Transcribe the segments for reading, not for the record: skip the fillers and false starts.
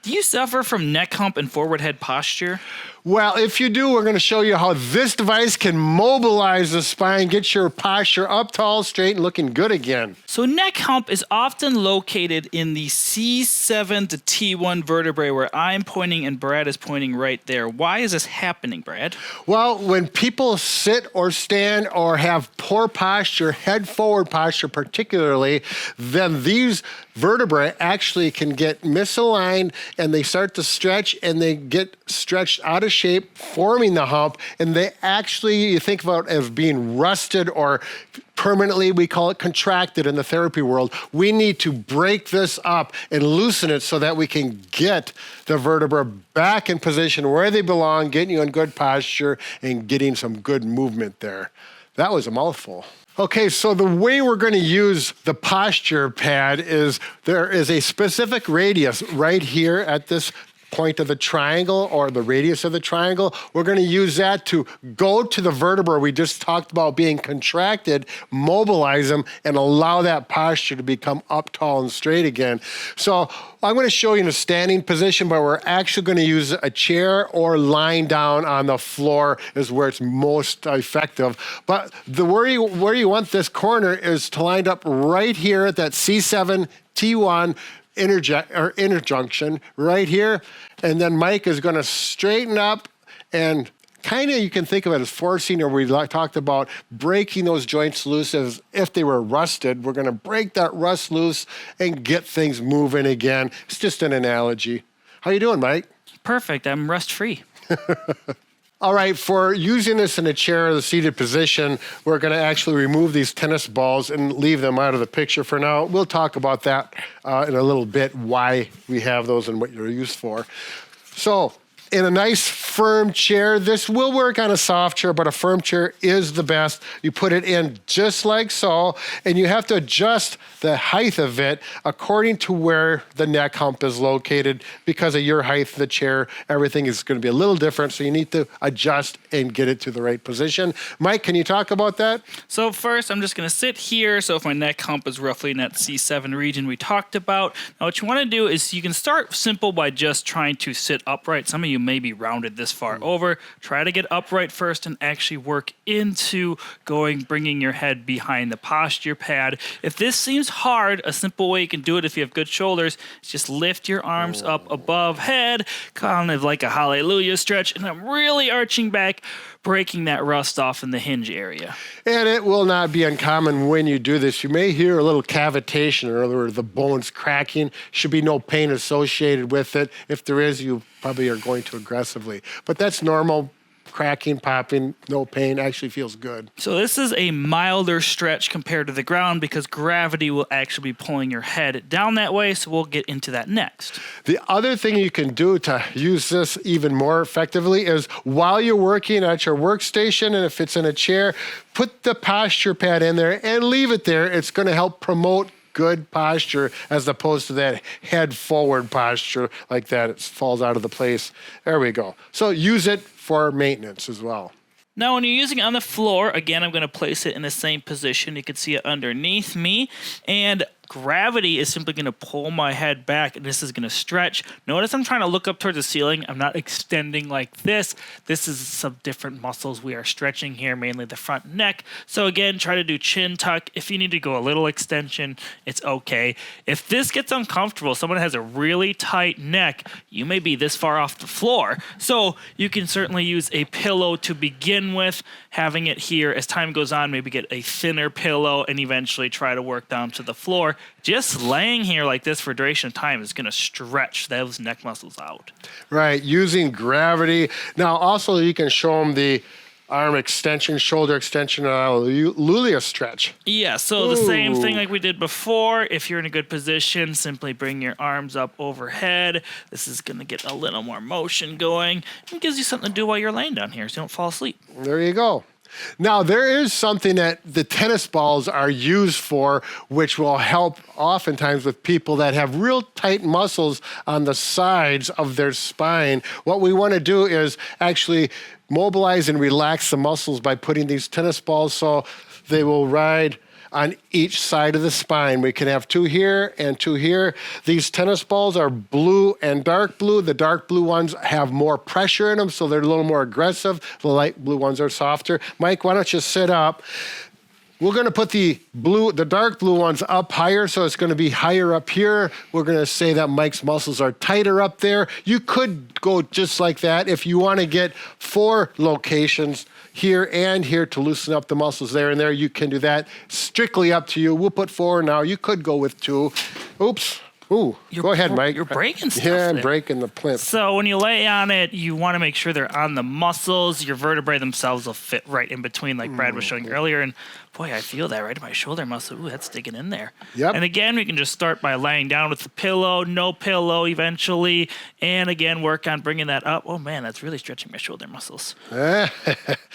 Do you suffer from neck hump and forward head posture? Well, if you do, we're going to show you how this device can mobilize the spine, get your posture up tall, straight, and looking good again. So neck hump is often located in the C7 to T1 vertebrae where I'm pointing and Brad is pointing right there. Why is this happening, Brad? Well, when people sit or stand or have poor posture, head forward posture particularly, then these vertebrae actually can get misaligned and they start to stretch and they get stretched out of shape, forming the hump, and they actually, you think about it as being rusted or permanently, we call it contracted in the therapy world. We need to break this up and loosen it so that we can get the vertebra back in position where they belong, getting you in good posture and getting some good movement there. That was a mouthful. Okay, so the way we're going to use the posture pad is there is a specific radius right here at this point of the triangle or the radius of the triangle. We're going to use that to go to the vertebra we just talked about being contracted, mobilize them, and allow that posture to become up tall and straight again. So I'm going to show you in a standing position, but we're actually going to use a chair or lying down on the floor is where it's most effective. But where you want this corner is to line up right here at that C7, T1, interjunction right here, and then Mike is going to straighten up and kind of, you can think of it as forcing, or we talked about breaking those joints loose as if they were rusted. We're going to break that rust loose and get things moving again. It's just an analogy. How you doing, Mike? Perfect. I'm rust free. All right, for using this in a chair or the seated position, we're going to actually remove these tennis balls and leave them out of the picture for now. We'll talk about that in a little bit, why we have those and what they're used for. So in a nice firm chair, this will work on a soft chair, but a firm chair is the best. You put it in just like so, and you have to adjust the height of it according to where the neck hump is located. Because of your height of the chair, everything is going to be a little different, so you need to adjust and get it to the right position. Mike, can you talk about that? So first, I'm just going to sit here. So if my neck hump is roughly in that C7 region we talked about. Now what you want to do is you can start simple by just trying to sit upright. Some of you may be rounded this far over. Try to get upright first and actually work into bringing your head behind the posture pad. If this seems hard, a simple way you can do it if you have good shoulders is just lift your arms up above head, kind of like a hallelujah stretch, and I'm really arching back, breaking that rust off in the hinge area. And it will not be uncommon when you do this. You may hear a little cavitation, or the bones cracking. Should be no pain associated with it. If there is, you probably are going to aggressively. But that's normal. Cracking, popping, no pain, actually feels good. So this is a milder stretch compared to the ground because gravity will actually be pulling your head down that way, so we'll get into that next. The other thing you can do to use this even more effectively is while you're working at your workstation, and if it's in a chair, put the posture pad in there and leave it there. It's going to help promote good posture as opposed to that head forward posture like that. It falls out of the place. There we go. So use it for maintenance as well. Now, when you're using it on the floor, again, I'm going to place it in the same position. You can see it underneath me, and gravity is simply going to pull my head back, and this is going to stretch. Notice I'm trying to look up towards the ceiling. I'm not extending like this. This is some different muscles we are stretching here, mainly the front neck. So again, try to do chin tuck. If you need to go a little extension, it's okay. If this gets uncomfortable, someone has a really tight neck, you may be this far off the floor. So you can certainly use a pillow to begin with, having it here. As time goes on, maybe get a thinner pillow and eventually try to work down to the floor. Just laying here like this for duration of time is going to stretch those neck muscles out. Right, using gravity. Now, also you can show them the arm extension, shoulder extension, Lulia stretch. Yeah, so the same thing like we did before. If you're in a good position, simply bring your arms up overhead. This is going to get a little more motion going. It gives you something to do while you're laying down here so you don't fall asleep. There you go. Now, there is something that the tennis balls are used for, which will help oftentimes with people that have real tight muscles on the sides of their spine. What we want to do is actually mobilize and relax the muscles by putting these tennis balls so they will ride on each side of the spine. We can have 2 here and 2 here. These tennis balls are blue and dark blue. The dark blue ones have more pressure in them, so they're a little more aggressive. The light blue ones are softer. Mike, why don't you sit up? We're going to put the dark blue ones up higher, so it's going to be higher up here. We're going to say that Mike's muscles are tighter up there. You could go just like that if you want to get 4 locations here and here to loosen up the muscles there and there. You can do that. Strictly up to you. We'll put 4 now. You could go with 2. Oops. Ooh, go ahead, Mike. You're breaking stuff. Yeah, I'm there. breaking the plinth. So when you lay on it, you want to make sure they're on the muscles. Your vertebrae themselves will fit right in between, like Brad was showing earlier. And boy, I feel that right in my shoulder muscle. Ooh, that's digging in there. Yep. And again, we can just start by laying down with the pillow, no pillow eventually. And again, work on bringing that up. Oh man, that's really stretching my shoulder muscles. Ooh, it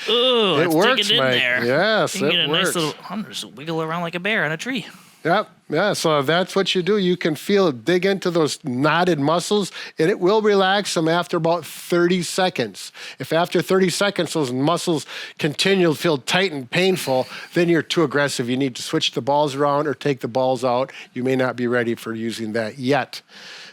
it's works, digging in Mike. there. Yes, you can get it a works. nice little, just wiggle around like a bear on a tree. Yep. Yeah, so that's what you do. You can feel it dig into those knotted muscles, and it will relax them after about 30 seconds. If after 30 seconds those muscles continue to feel tight and painful, then you're too aggressive. You need to switch the balls around or take the balls out. You may not be ready for using that yet.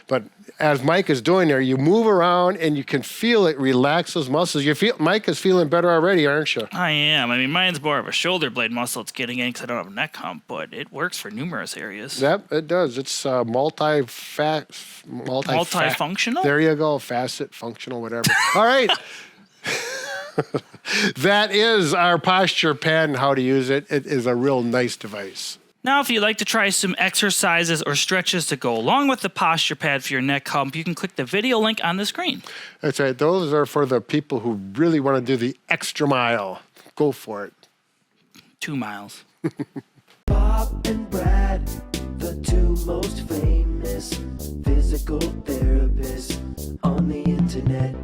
But as Mike is doing there, you move around and you can feel it relax those muscles. Mike is feeling better already, aren't you? I am. I mean, mine's more of a shoulder blade muscle it's getting in because I don't have a neck hump, but it works for numerous areas. Yep, it does. It's Multifunctional? There you go. Facet, functional, whatever. All right. That is our posture pad and how to use it. It is a real nice device. Now, if you'd like to try some exercises or stretches to go along with the posture pad for your neck hump, you can click the video link on the screen. That's right. Those are for the people who really want to do the extra mile. Go for it. 2 miles. Bob and Brad, the 2 most famous physical therapists on the internet.